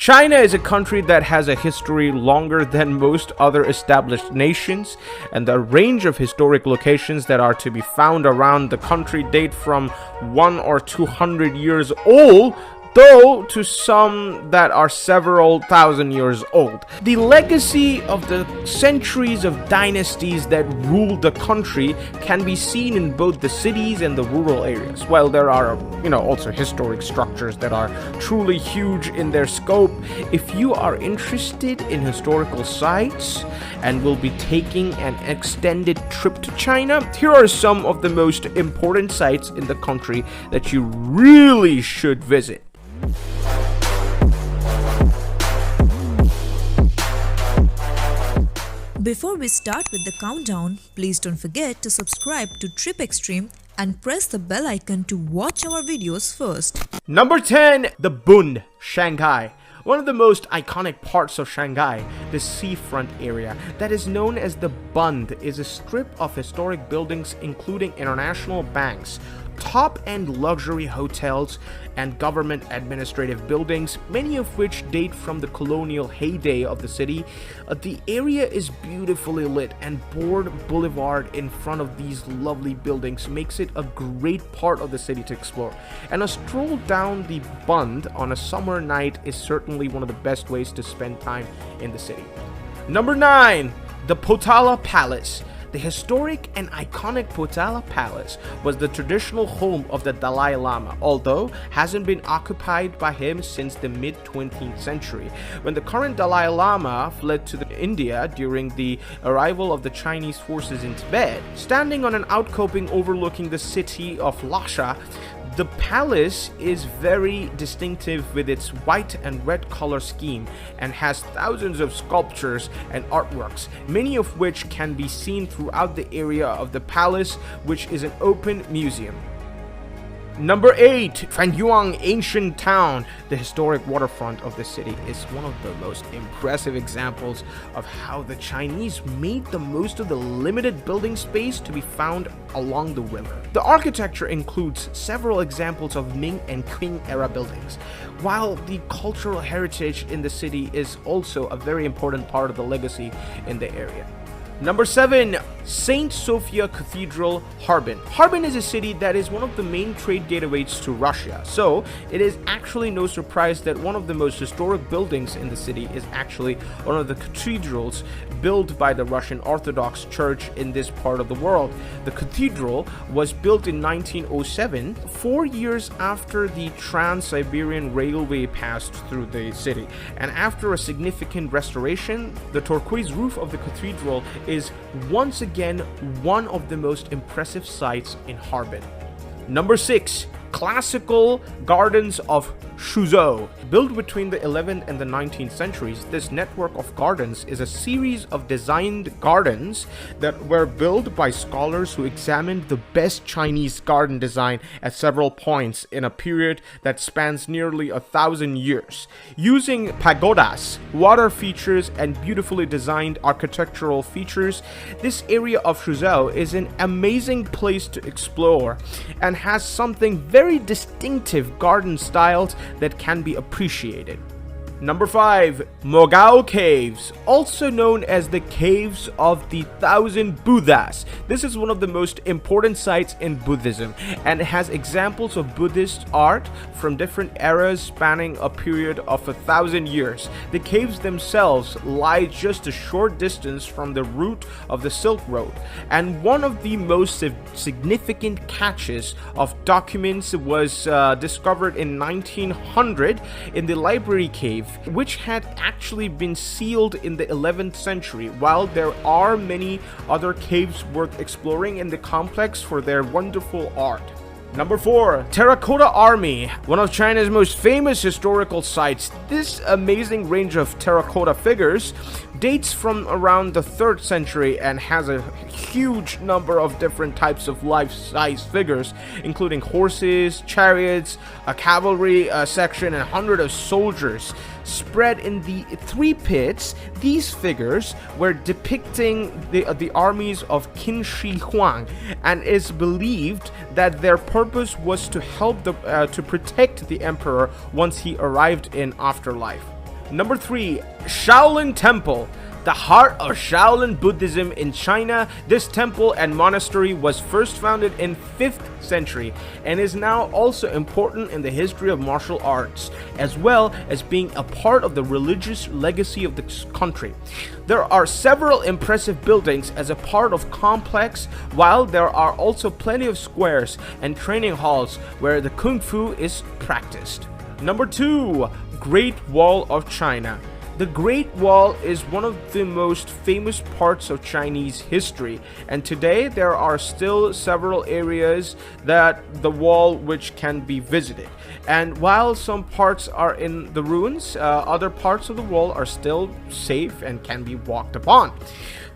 China is a country that has a history longer than most other established nations, and the range of historic locations that are to be found around the country date from 1 or 200 years old, though to some that are several thousand years old. The legacy of the centuries of dynasties that ruled the country can be seen in both the cities and the rural areas, while there are, also historic structures that are truly huge in their scope. If you are interested in historical sites and will be taking an extended trip to China, here are some of the most important sites in the country that you really should visit. Before we start with the countdown, please don't forget to subscribe to Trip Extreme and press the bell icon to watch our videos first. Number 10, the Bund, Shanghai. One of the most iconic parts of Shanghai, the seafront area that is known as the Bund, is a strip of historic buildings including international banks, top-end luxury hotels, and government administrative buildings, many of which date from the colonial heyday of the city. The area is beautifully lit, and Board Boulevard in front of these lovely buildings makes it a great part of the city to explore. And a stroll down the Bund on a summer night is certainly one of the best ways to spend time in the city. Number 9, the Potala Palace. The historic and iconic Potala Palace was the traditional home of the Dalai Lama, although hasn't been occupied by him since the mid-20th century, when the current Dalai Lama fled to India during the arrival of the Chinese forces in Tibet. Standing on an outcropping overlooking the city of Lhasa, the palace is very distinctive with its white and red color scheme and has thousands of sculptures and artworks, many of which can be seen throughout the area of the palace, which is an open museum. Number 8, Fanyuan Ancient Town. The historic waterfront of the city is one of the most impressive examples of how the Chinese made the most of the limited building space to be found along the river. The architecture includes several examples of Ming and Qing era buildings, while the cultural heritage in the city is also a very important part of the legacy in the area. Number 7, St. Sophia Cathedral, Harbin. Harbin is a city that is one of the main trade gateways to Russia, so it is actually no surprise that one of the most historic buildings in the city is actually one of the cathedrals built by the Russian Orthodox Church in this part of the world. The cathedral was built in 1907, 4 years after the Trans-Siberian Railway passed through the city, and after a significant restoration, the turquoise roof of the cathedral is once again one of the most impressive sights in Harbin. Number 6, Classical Gardens of Suzhou. Built between the 11th and the 19th centuries, this network of gardens is a series of designed gardens that were built by scholars who examined the best Chinese garden design at several points in a period that spans nearly 1,000 years. Using pagodas, water features, and beautifully designed architectural features, this area of Suzhou is an amazing place to explore and has something very distinctive garden styles that can be appreciated. Number 5, Mogao Caves, also known as the Caves of the Thousand Buddhas. This is one of the most important sites in Buddhism, and it has examples of Buddhist art from different eras spanning a period of 1,000 years. The caves themselves lie just a short distance from the route of the Silk Road, and one of the most significant caches of documents was discovered in 1900 in the Library Cave, which had actually been sealed in the 11th century, while there are many other caves worth exploring in the complex for their wonderful art. Number 4, Terracotta Army, one of China's most famous historical sites. This amazing range of terracotta figures dates from around the 3rd century and has a huge number of different types of life-size figures, including horses, chariots, a cavalry section, and 100 of soldiers. Spread in the 3 pits, these figures were depicting the armies of Qin Shi Huang, and is believed that their purpose was to help to protect the emperor once he arrived in afterlife. Number 3, Shaolin Temple. The heart of Shaolin Buddhism in China, this temple and monastery was first founded in 5th century and is now also important in the history of martial arts, as well as being a part of the religious legacy of the country. There are several impressive buildings as a part of complex, while there are also plenty of squares and training halls where the Kung Fu is practiced. Number 2, Great Wall of China. The Great Wall is one of the most famous parts of Chinese history, and today there are still several areas that the wall which can be visited. And while some parts are in the ruins, other parts of the wall are still safe and can be walked upon.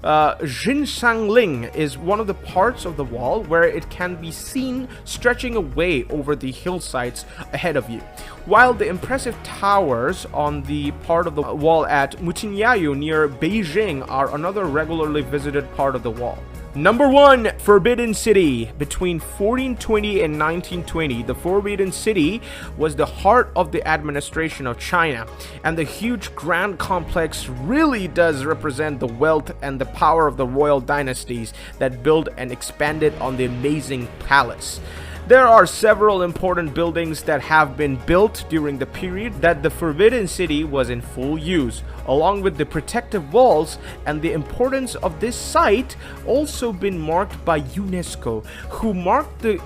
Jinshanling is one of the parts of the wall where it can be seen stretching away over the hillsides ahead of you, while the impressive towers on the part of the wall at Mutinyayu near Beijing are another regularly visited part of the wall. Number 1, Forbidden City. Between 1420 and 1920, the Forbidden City was the heart of the administration of China, and the huge grand complex really does represent the wealth and the power of the royal dynasties that built and expanded on the amazing palace. There are several important buildings that have been built during the period that the Forbidden City was in full use, along with the protective walls, and the importance of this site also been marked by UNESCO, who marked the